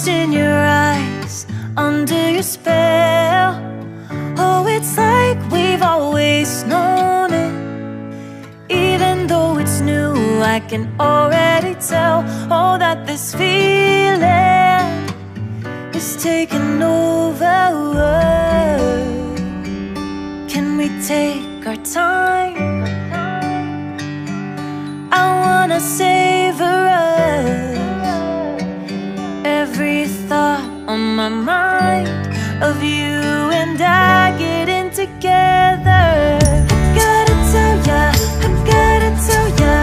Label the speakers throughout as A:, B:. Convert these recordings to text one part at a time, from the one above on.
A: lost in your eyes, under your spell. Oh, it's like we've always known it. Even though it's new, I can already tell. Oh, that this feeling is taking over. Can we take our time? I wanna savor us. Every thought on my mind of you and I getting together. Gotta tell ya, I gotta tell ya,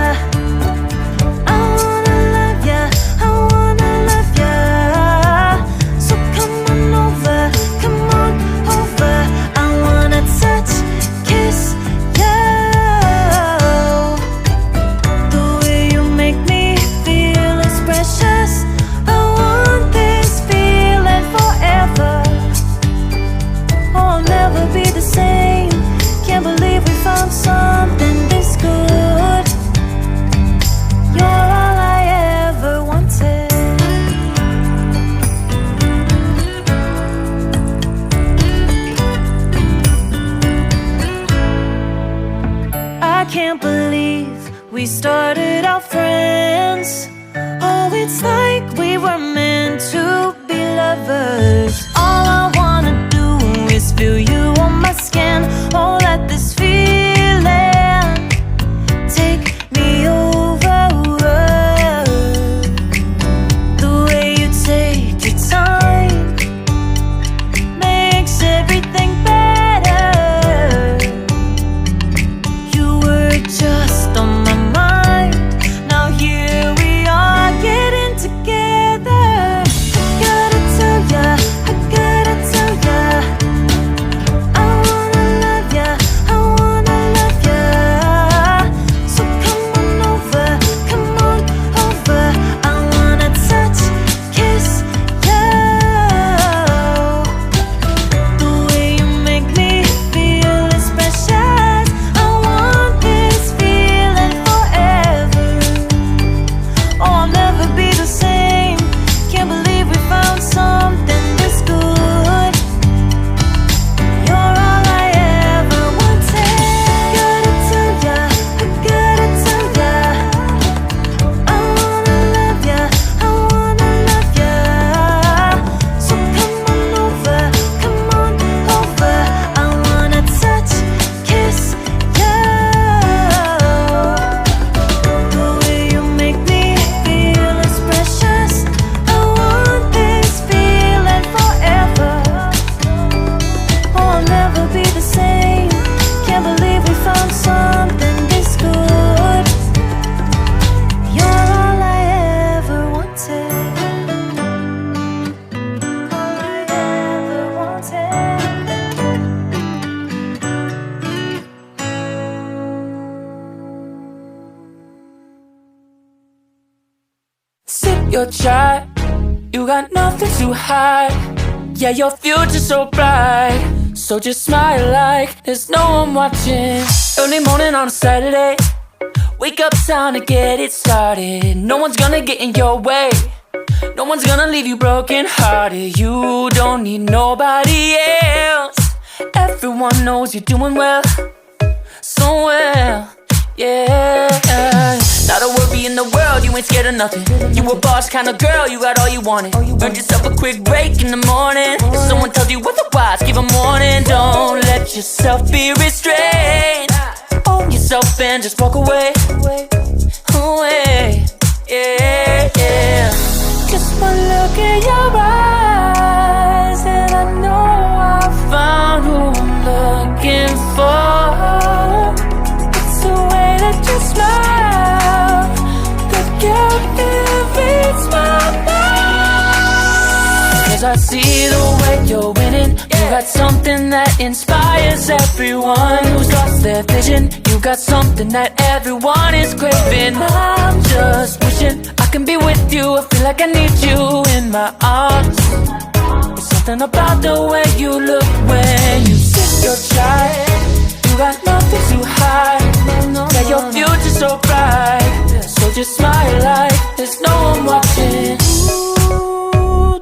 A: I wanna love ya, I wanna love ya. So come on over, come on over. I wanna touch, kiss ya. The way you make me feel is precious. I want this feeling forever. Oh, I'll never be the same. Can't believe we found something this good. You're all I ever wanted. I can't believe we started out friends. Oh, it's like we were meant to be lovers. All I wanna do is feel you on my skin. Oh, let this feeling take me over. The way you take your time makes everything better. You were just on my mind. Now here we are getting together. I gotta tell ya, I gotta tell ya, I wanna love ya, I wanna love ya. So come on over, come on over. I wanna touch, kiss ya. The way you make me feel is precious. I want this feeling forever. Oh, I'll never be the same. Can't believe we found something this good. You're all I ever wanted. Gotta tell ya, I gotta tell ya, I wanna love ya, I wanna love ya. So come on over, come on over. I wanna touch, kiss ya. The way you make me feel is precious. I want this feeling forever. Oh, I'll never be the same. Can't believe we found something this good. You're all I ever wanted. All I ever wanted.
B: Sip your chai, you got nothing to hide. Yeah, your future's so bright. So just smile like there's no one watching. Early morning on a Saturday, wake up, time to get it started. No one's gonna get in your way. No one's gonna leave you broken hearted. You don't need nobody else. Everyone knows you're doing well, so well, yeah. Not a worry in the world, you ain't scared of nothing. You a boss kind of girl, you got all you wanted. Earned yourself a quick break in the morning. If someone tells you otherwise, give them warning. Don't let yourself be restrained. Own yourself and just walk away. Away, yeah, yeah. Just one look in your eyes and I know I found who I'm looking for. It's the way that you smile that captivates my mind. 'Cause I see the way you're winning. You got something that inspires everyone who's lost their vision. You got something that everyone is craving. I'm just wishing I can be with you. I feel like I need you in my arms. There's something about the way you look when you sip your chai. You got nothing to hide. Yeah, your future's so bright. So just smile like there's no one watching. Ooh,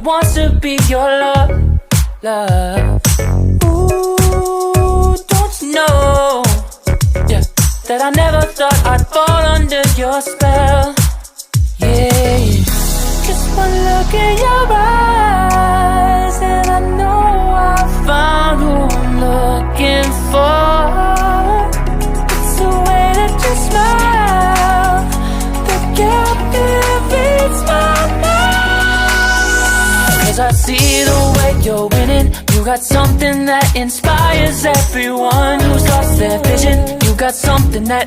B: wants to be your love, love. Ooh, don't you know, yeah, that I never thought I'd fall under your spell. Yeah, just one look in your eyes and I know I found who I'm looking for. It's the way that you smile that captivates my mind. 'Cause I see the way you're winning. You got something that inspires everyone who's lost their vision. You got something that